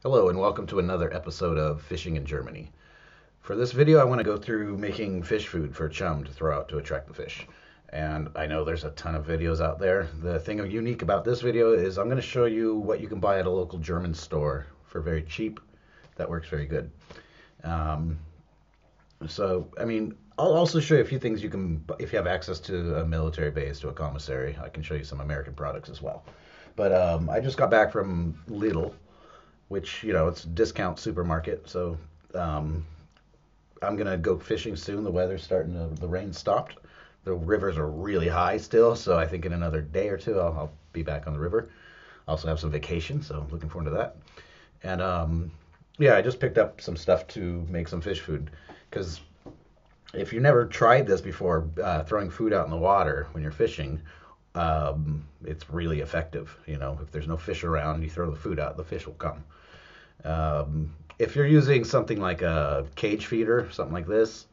Hello and welcome to another episode of Fishing in Germany. For this video, I want to go through making fish food for chum to throw out to attract the fish. And I know there's a ton of videos out there. The thing unique about this video is I'm going to show you what you can buy at a local German store for very cheap. That works very good. Um, I'll also show you a few things you can, if you have access to a military base, to a commissary. I can show you some American products as well. But I just got back from Lidl, which, it's a discount supermarket. So um, I'm going to go fishing soon. The weather's starting to, the rain stopped. The rivers are really high still. So I think in another day or two, I'll be back on the river. I also have some vacation, so looking forward to that. And yeah, I just picked up some stuff to make some fish food. Because if you never tried this before, throwing food out in the water when you're fishing, it's really effective. If there's no fish around, you throw the food out, the fish will come. If you're using something like a cage feeder, something like this,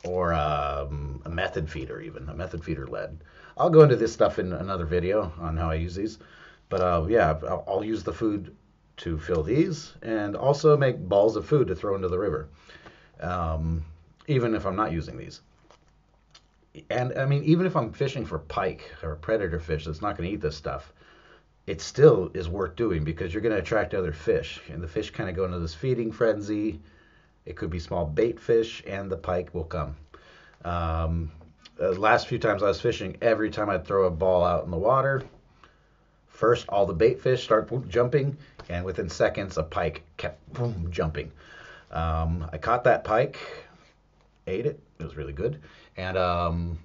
or a method feeder, even a method feeder lead, I'll go into this stuff in another video on how I use these. But yeah, I'll use the food to fill these and also make balls of food to throw into the river, even if I'm not using these. And I mean, even if I'm fishing for pike or a predator fish that's not going to eat this stuff, it still is worth doing because you're going to attract other fish. And the fish kind of go into this feeding frenzy. It could be small bait fish, and the pike will come. The last few times I was fishing, every time I'd throw a ball out in the water, first all the bait fish start jumping, and within seconds, a pike kept jumping. I caught that pike, ate it. It was really good. And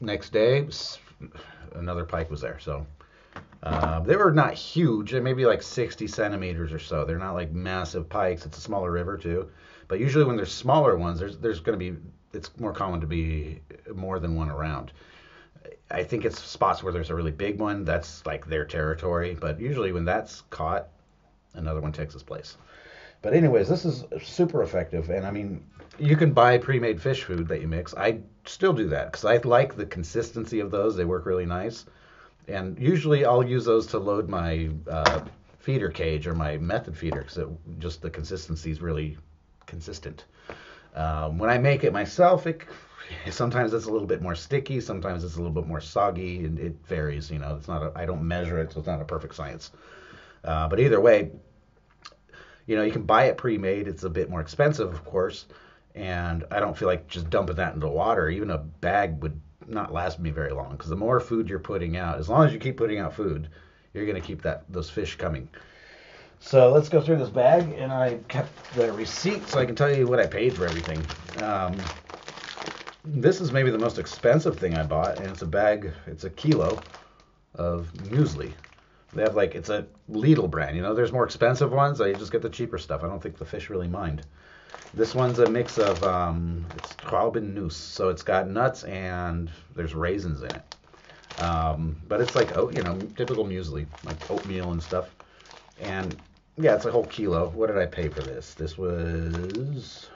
next day, another pike was there. So they were not huge. They may be like 60 centimeters or so. They're not like massive pikes. It's a smaller river too. But usually when there's smaller ones, there's going to be, it's more common to be more than one around. I think it's spots where there's a really big one. That's like their territory. But usually when that's caught, another one takes its place. But anyways, this is super effective. And I mean, you can buy pre-made fish food that you mix. I still do that because I like the consistency of those. They work really nice. And usually I'll use those to load my feeder cage or my method feeder because just the consistency is really consistent. When I make it myself, sometimes it's a little bit more sticky, sometimes it's a little bit more soggy, and it varies. It's not. I don't measure it, so it's not a perfect science. But either way, you can buy it pre-made. It's a bit more expensive, of course, and I don't feel like just dumping that into water. Even a bag would not last me very long because the more food you're putting out, as long as you keep putting out food, you're going to keep those fish coming. So let's go through this bag, and I kept the receipt so I can tell you what I paid for everything. This is maybe the most expensive thing I bought, and it's a bag. It's a kilo of muesli. They have it's a Lidl brand. There's more expensive ones. I just get the cheaper stuff. I don't think the fish really mind. This one's a mix of it's Traubennuss, so it's got nuts and there's raisins in it. But it's like typical muesli, like oatmeal and stuff. And yeah, it's a whole kilo. What did I pay for this? This was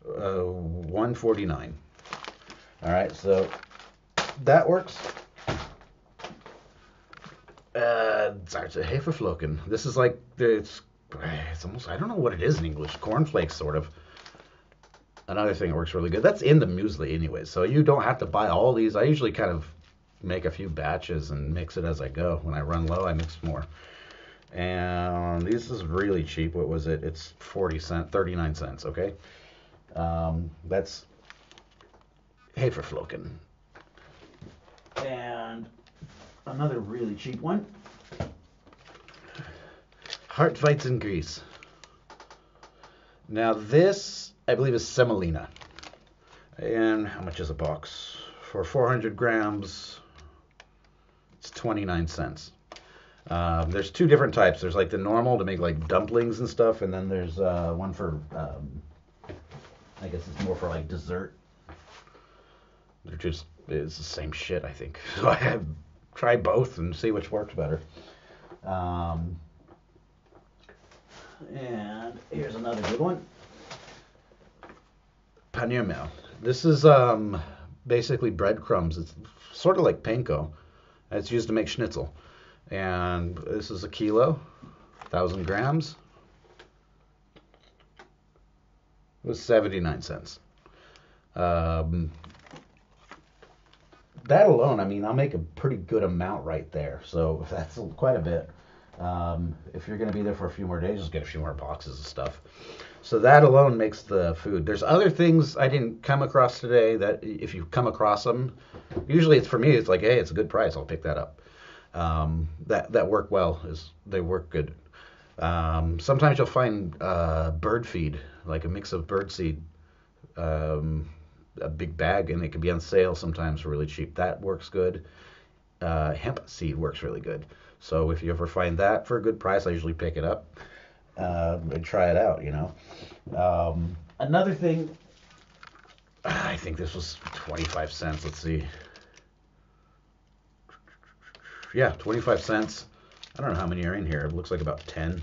$1.49. All right, so that works. It's a Haferflocken. This is like it's almost, I don't know what it is in English. Cornflakes, sort of. Another thing that works really good. That's in the muesli anyway, so you don't have to buy all these. I usually kind of make a few batches and mix it as I go. When I run low, I mix more. And this is really cheap. What was it? It's 39 cents, okay? That's Haferflocken. And another really cheap one. Hartweizen grease. Now this, I believe, is semolina. And how much is a box? For 400 grams, it's 29 cents. There's two different types. There's like the normal to make like dumplings and stuff, and then there's one for, I guess it's more for like dessert. It's the same shit, I think. So I have tried both and see which works better. And here's another good one. Paniermehl. This is basically breadcrumbs. It's sort of like panko. It's used to make schnitzel. And this is a kilo, 1,000 grams. It was 79 cents. Um, that alone, I mean, I'll make a pretty good amount right there. So that's quite a bit. If you're going to be there for a few more days, just get a few more boxes of stuff. So that alone makes the food. There's other things I didn't come across today that if you come across them, usually it's for me, it's like, hey, it's a good price. I'll pick that up. That work well. They work good. Sometimes you'll find bird feed, like a mix of bird seed, a big bag, and it can be on sale sometimes for really cheap. That works good. Hemp seed works really good. So if you ever find that for a good price, I usually pick it up and try it out, you know. Another thing, I think this was 25 cents. Let's see. Yeah, 25 cents. I don't know how many are in here. It looks like about 10.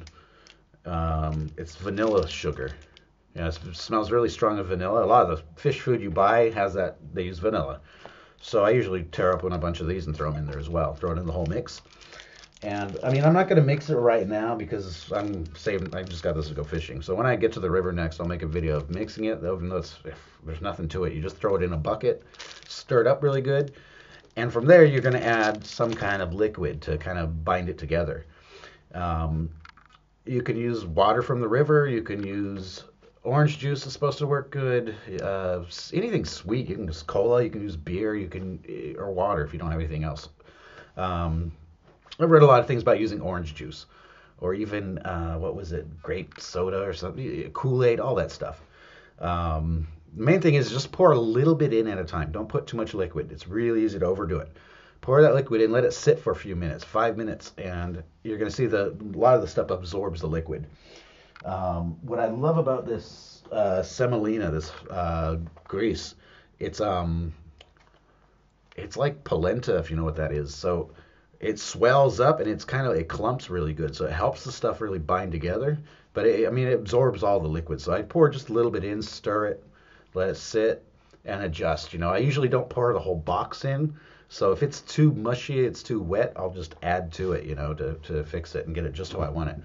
It's vanilla sugar. Yeah, it smells really strong of vanilla. A lot of the fish food you buy has that. They use vanilla. So I usually tear up a bunch of these and throw them in there as well. Throw it in the whole mix. And I mean, I'm not going to mix it right now because I'm saving. I just got this to go fishing. So when I get to the river next, I'll make a video of mixing it. Even though there's nothing to it, you just throw it in a bucket, stir it up really good, and from there you're going to add some kind of liquid to kind of bind it together. You can use water from the river. You can use orange juice is supposed to work good. Anything sweet. You can use cola. You can use beer. You can or water if you don't have anything else. I've read a lot of things about using orange juice, or even what was it, grape soda or something, Kool-Aid, all that stuff. Main thing is just pour a little bit in at a time. Don't put too much liquid. It's really easy to overdo it. Pour that liquid in, let it sit for a few minutes, 5 minutes, and you're going to see a lot of the stuff absorbs the liquid. What I love about this semolina, this grease, it's like polenta, if you know what that is. So it swells up and it clumps really good. So it helps the stuff really bind together. But it absorbs all the liquid. So I pour just a little bit in, stir it, let it sit, and adjust. You know, I usually don't pour the whole box in. So if it's too mushy, it's too wet, I'll just add to it, you know, to fix it and get it just how I want it.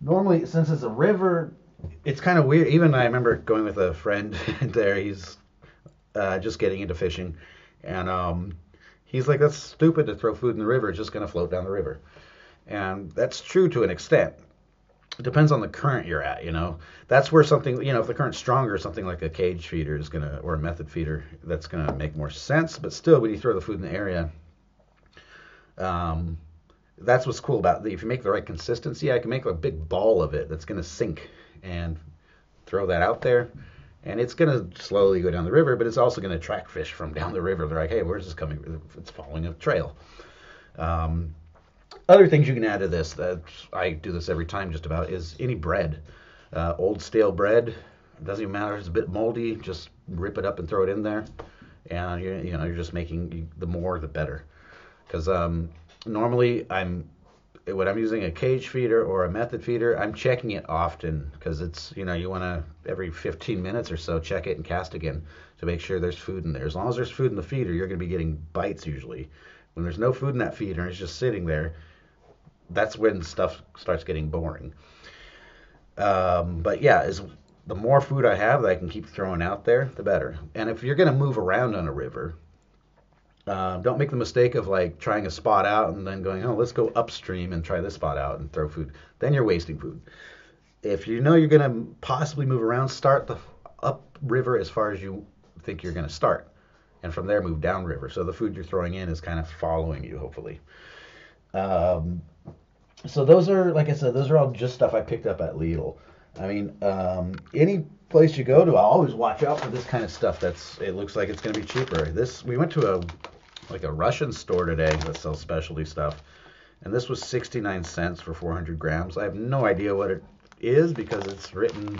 Normally, since it's a river, it's kind of weird. Even I remember going with a friend there. He's just getting into fishing, and he's like, "That's stupid to throw food in the river. It's just going to float down the river." And that's true to an extent. It depends on the current you're at, you know. That's where something, you know, if the current's stronger, something like a cage feeder is gonna, or a method feeder, that's gonna make more sense. But still, when you throw the food in the area, that's what's cool about if you make the right consistency, I can make a big ball of it that's gonna sink and throw that out there, and it's gonna slowly go down the river, but it's also gonna attract fish from down the river. They're like, hey, where's this coming? It's following a trail. Other things you can add to this, that I do this every time just about, is any bread. Old stale bread, it doesn't even matter if it's a bit moldy, just rip it up and throw it in there. And you're just making, the more the better. Because normally when I'm using a cage feeder or a method feeder, I'm checking it often because it's, you want to every 15 minutes or so check it and cast again to make sure there's food in there. As long as there's food in the feeder, you're going to be getting bites usually. When there's no food in that feeder and it's just sitting there, that's when stuff starts getting boring. But yeah, the more food I have that I can keep throwing out there, the better. And if you're going to move around on a river, don't make the mistake of like trying a spot out and then going, oh, let's go upstream and try this spot out and throw food. Then you're wasting food. If you know you're going to possibly move around, start the upriver as far as you think you're going to start. And from there, move downriver. So the food you're throwing in is kind of following you, hopefully. So those are, like I said, those are all just stuff I picked up at Lidl. I mean, any place you go to, I always watch out for this kind of stuff. It looks like it's going to be cheaper. We went to a Russian store today that sells specialty stuff, and this was 69 cents for 400 grams. I have no idea what it is because it's written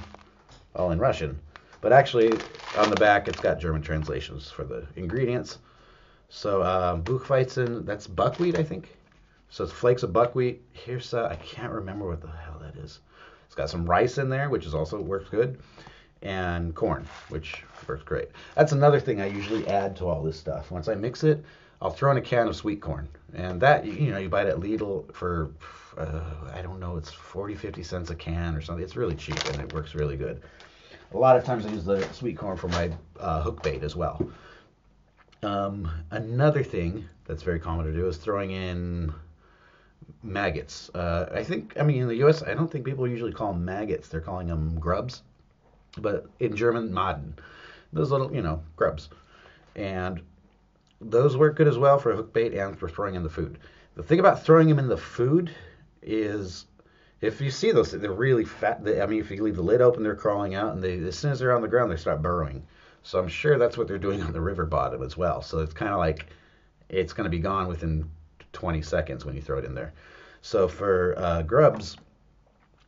all in Russian. But actually, on the back, it's got German translations for the ingredients. So, Buchweizen, that's buckwheat, I think. So it's flakes of buckwheat. Here's, I can't remember what the hell that is. It's got some rice in there, which also works good. And corn, which works great. That's another thing I usually add to all this stuff. Once I mix it, I'll throw in a can of sweet corn, and that you buy it at Lidl for I don't know, it's 40, 50 cents a can or something. It's really cheap and it works really good. A lot of times I use the sweet corn for my hook bait as well. Another thing that's very common to do is throwing in maggots. I mean, in the U.S., I don't think people usually call them maggots. They're calling them grubs. But in German, Maden. Those little, grubs. And those work good as well for hook bait and for throwing in the food. The thing about throwing them in the food is if you see those, they're really fat. If you leave the lid open, they're crawling out, and as soon as they're on the ground, they start burrowing. So I'm sure that's what they're doing on the river bottom as well. So it's kind of like it's going to be gone within 20 seconds when you throw it in there. So for grubs,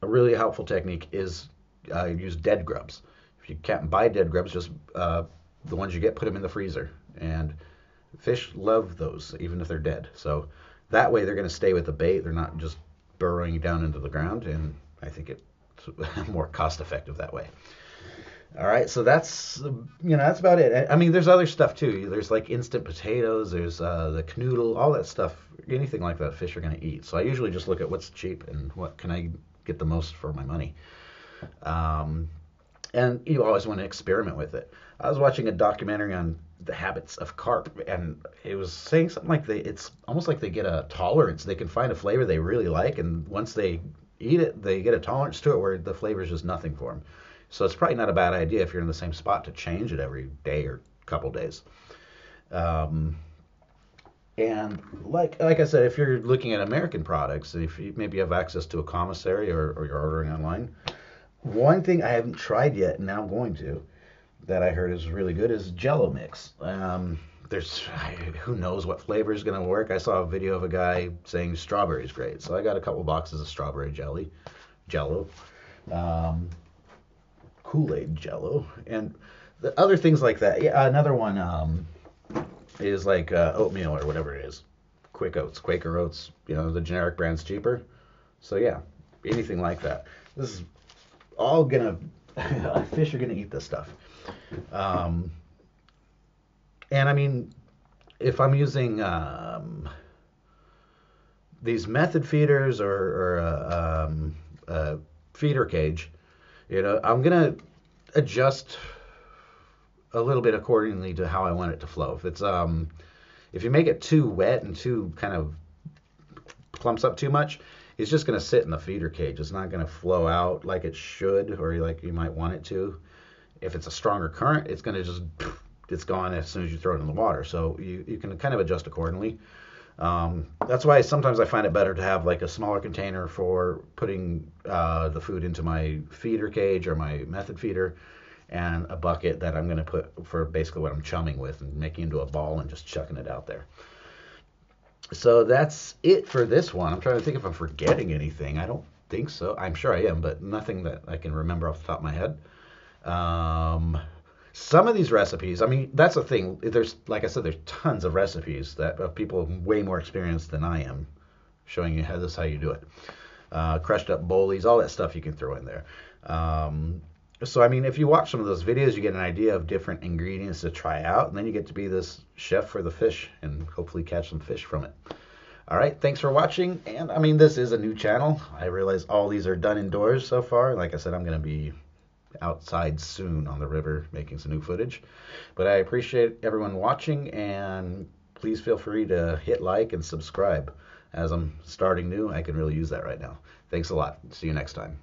a really helpful technique is use dead grubs. If you can't buy dead grubs, just the ones you get, put them in the freezer. And fish love those, even if they're dead. So that way they're going to stay with the bait. They're not just burrowing down into the ground, and I think it's more cost effective that way. All right, so that's about it. I mean, there's other stuff too. There's like instant potatoes. There's the canoodle, all that stuff. Anything like that, fish are going to eat. So I usually just look at what's cheap and what can I get the most for my money. And you always want to experiment with it. I was watching a documentary on the habits of carp, and it was saying something like it's almost like they get a tolerance. They can find a flavor they really like, and once they eat it, they get a tolerance to it where the flavor is just nothing for them. So it's probably not a bad idea if you're in the same spot to change it every day or couple days. And like I said, if you're looking at American products, if you maybe have access to a commissary or you're ordering online, one thing I haven't tried yet, and now I'm going to, that I heard is really good, is Jello mix. Who knows what flavor is going to work. I saw a video of a guy saying strawberry is great, so I got a couple boxes of strawberry Jello, Kool-Aid Jello, and the other things like that. Yeah, another one is like oatmeal or whatever it is, Quaker Oats. The generic brand's cheaper, so yeah, anything like that. This is all fish are gonna eat this stuff. And I mean, if I'm using these method feeders or a feeder cage, I'm gonna adjust a little bit accordingly to how I want it to flow. If you make it too wet and too kind of clumps up too much, it's just going to sit in the feeder cage. It's not going to flow out like it should or like you might want it to. If it's a stronger current, it's going to it's gone as soon as you throw it in the water. So you can kind of adjust accordingly. That's why sometimes I find it better to have like a smaller container for putting the food into my feeder cage or my method feeder, and a bucket that I'm going to put for basically what I'm chumming with and making into a ball and just chucking it out there. So that's it for this one. I'm trying to think if I'm forgetting anything. I don't think so. I'm sure I am, but nothing that I can remember off the top of my head. Some of these recipes, I mean, that's the thing. There's, like I said, there's tons of recipes that of people way more experienced than I am, showing you how you do it. Crushed up bolies, all that stuff you can throw in there. So, I mean, if you watch some of those videos, you get an idea of different ingredients to try out, and then you get to be this chef for the fish and hopefully catch some fish from it. All right, thanks for watching. And, I mean, this is a new channel. I realize all these are done indoors so far. Like I said, I'm going to be outside soon on the river making some new footage. But I appreciate everyone watching, and please feel free to hit like and subscribe. As I'm starting new, I can really use that right now. Thanks a lot. See you next time.